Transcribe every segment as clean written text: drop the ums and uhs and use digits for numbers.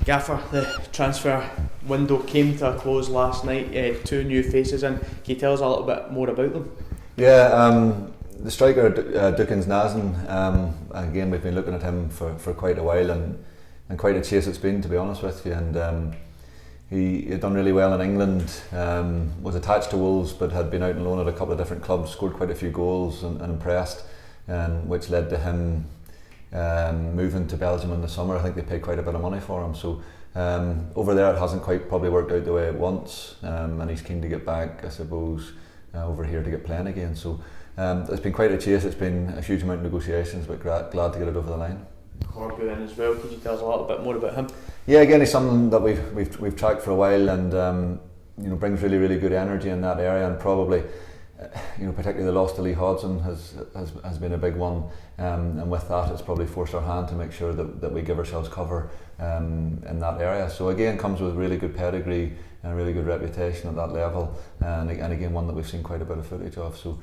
Gaffer, the transfer window came to a close last night. Two new faces in. Can you tell us a little bit more about them? Yeah, the striker Duckens, Nazon. Again, we've been looking at him for quite a while, and quite a chase it's been, to be honest with you. And he had done really well in England. Was attached to Wolves, but had been out on loan at a couple of different clubs. Scored quite a few goals and impressed, which led to him moving to Belgium in the summer. I think they paid quite a bit of money for him. So over there it hasn't quite probably worked out the way it wants, and he's keen to get back, I suppose, over here to get playing again. So it's been quite a chase. It's been a huge amount of negotiations, but glad to get it over the line. Corbu in as well. Could you tell us a little bit more about him? Yeah, again, he's someone that we've tracked for a while, and brings really good energy in that area, and probably particularly the loss to Lee Hodgson has been a big one, and with that it's probably forced our hand to make sure that we give ourselves cover in that area. So again, comes with really good pedigree and a really good reputation at that level, and again one that we've seen quite a bit of footage of. So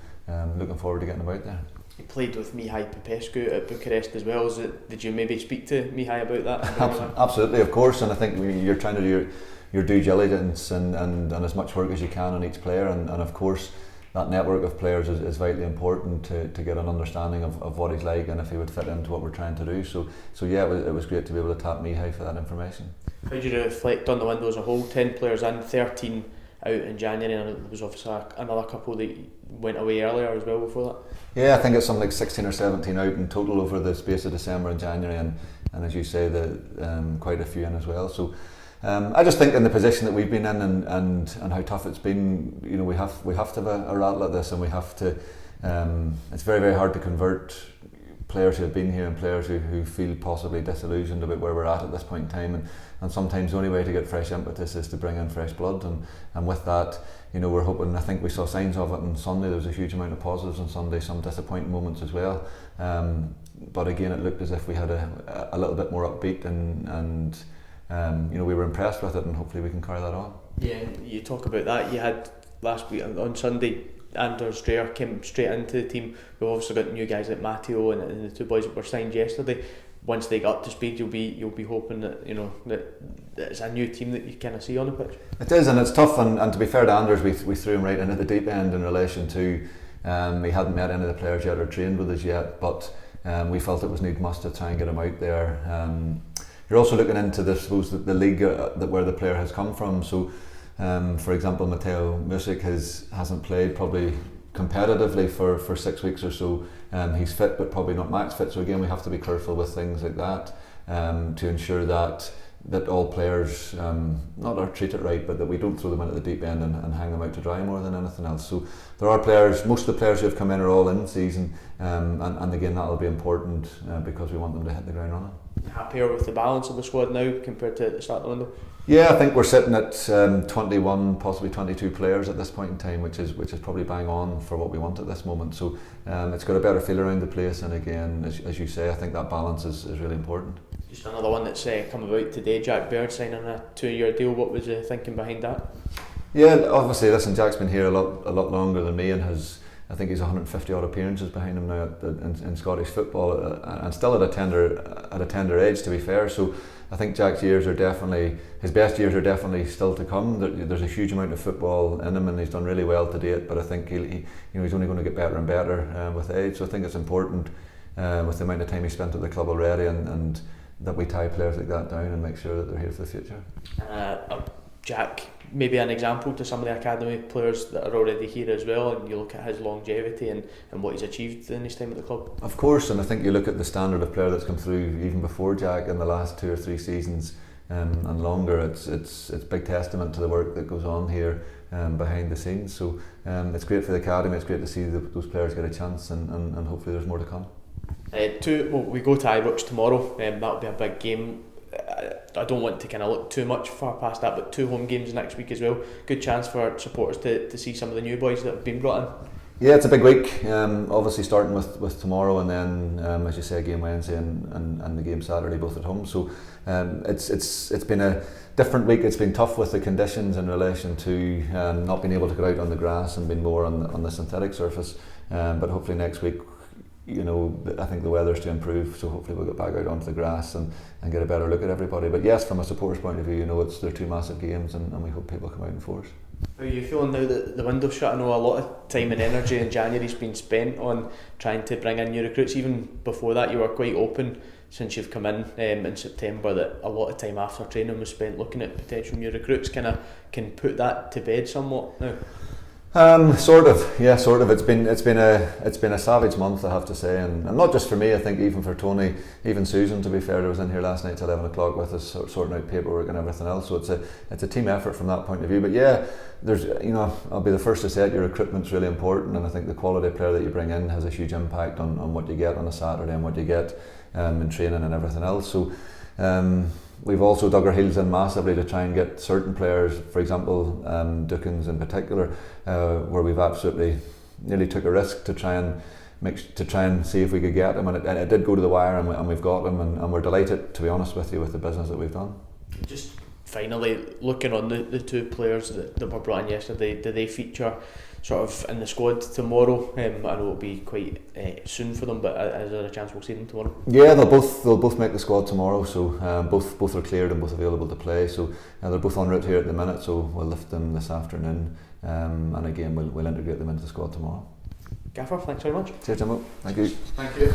looking forward to getting him out there. He played with Mihai Popescu at Bucharest as well. Did you maybe speak to Mihai about that? Absolutely, of course, and I think you're trying to do your due diligence and as much work as you can on each player, and of course that network of players is vitally important to get an understanding of what he's like and if he would fit into what we're trying to do. So yeah, it was great to be able to tap Mihai for that information. How do you reflect on the window as a whole? 10 players in, 13 out in January, and there was obviously another couple that went away earlier as well before that. Yeah, I think it's something like 16 or 17 out in total over the space of December and January, and as you say, quite a few in as well. So I just think in the position that we've been in and how tough it's been, we have to have a rattle at this, and we have to. It's very hard to convert players who have been here and players who feel possibly disillusioned about where we're at this point in time, and sometimes the only way to get fresh impetus is to bring in fresh blood, and with that, we're hoping. I think we saw signs of it on Sunday. There was a huge amount of positives on Sunday, some disappointing moments as well, but again it looked as if we had a little bit more upbeat, and we were impressed with it, and hopefully we can carry that on. Yeah, you talk about that. You had last week on Sunday, Anders Dreyer came straight into the team. We've also got new guys like Matteo and the two boys that were signed yesterday. Once they get up to speed, you'll be hoping that that it's a new team that you kind of see on the pitch. It is, and it's tough. And to be fair to Anders, we threw him right into the deep end in relation to he hadn't met any of the players yet or trained with us yet, but we felt it was need must to try and get him out there. You're also looking into the league where the player has come from. So, for example, Mateo Music hasn't played probably competitively for 6 weeks or so. He's fit, but probably not max fit. So again, we have to be careful with things like that to ensure that all players not are treated right, but that we don't throw them into the deep end and hang them out to dry more than anything else. So there are players. Most of the players who have come in are all in season, and again that'll be important because we want them to hit the ground running. Happier with the balance of the squad now compared to the start of the window? Yeah, I think we're sitting at 21, possibly 22 players at this point in time, which is probably bang on for what we want at this moment. So it's got a better feel around the place, and again, as you say, I think that balance is really important. Just another one that's come about today, Jack Baird signing a 2-year deal. What was the thinking behind that? Yeah, obviously, listen, Jack's been here a lot longer than me, and I think he's 150 odd appearances behind him now in Scottish football, and still at a tender age, to be fair. So I think Jack's his best years are definitely still to come. There's a huge amount of football in him, and he's done really well to date. But I think he's only going to get better and better with age. So I think it's important with the amount of time he spent at the club already, and that we tie players like that down and make sure that they're here for the future. Jack, maybe an example to some of the academy players that are already here as well, and you look at his longevity and what he's achieved in his time at the club. Of course, and I think you look at the standard of player that's come through even before Jack in the last 2 or 3 seasons and longer. It's big testament to the work that goes on here behind the scenes. So it's great for the academy. It's great to see those players get a chance, and hopefully there's more to come. We go to Ibrox tomorrow. That'll be a big game. I don't want to kind of look too much far past that, but 2 home games next week as well. Good chance for supporters to see some of the new boys that have been brought in. Yeah, it's a big week. Obviously starting with tomorrow, and then as you say, a game Wednesday and the game Saturday, both at home. So it's been a different week. It's been tough with the conditions in relation to not being able to get out on the grass and being more on the synthetic surface. But hopefully next week I think the weather's to improve, so hopefully we'll get back out onto the grass and get a better look at everybody. But yes, from a supporter's point of view, they're two massive games, and we hope people come out in force. How are you feeling now that the window's shut? I know a lot of time and energy in January's been spent on trying to bring in new recruits. Even before that, you were quite open since you've come in September that a lot of time after training was spent looking at potential new recruits. Can put that to bed somewhat now? Sort of. It's been a savage month, I have to say, and not just for me. I think even for Tony, even Susan. To be fair, who was in here last night till 11 o'clock with us, sorting out paperwork and everything else. So it's a team effort from that point of view. But yeah, there's I'll be the first to say it. Your recruitment's really important, and I think the quality player that you bring in has a huge impact on what you get on a Saturday and what you get in training and everything else. So. We've also dug our heels in massively to try and get certain players, for example, Duckens in particular, where we've absolutely nearly took a risk to try and see if we could get him, and it did go to the wire, and we've got him, and we're delighted, to be honest with you, with the business that we've done. Just finally, looking on the two players that were brought in yesterday, do they feature sort of in the squad tomorrow? I know it'll be quite soon for them, but is there a chance we'll see them tomorrow? Yeah, they'll both make the squad tomorrow. So both are cleared and both available to play. So they're both en route here at the minute. So we'll lift them this afternoon, and again we'll integrate them into the squad tomorrow. Gaffer, thanks very much. Cheers, Jimbo. Thank you. Thank you.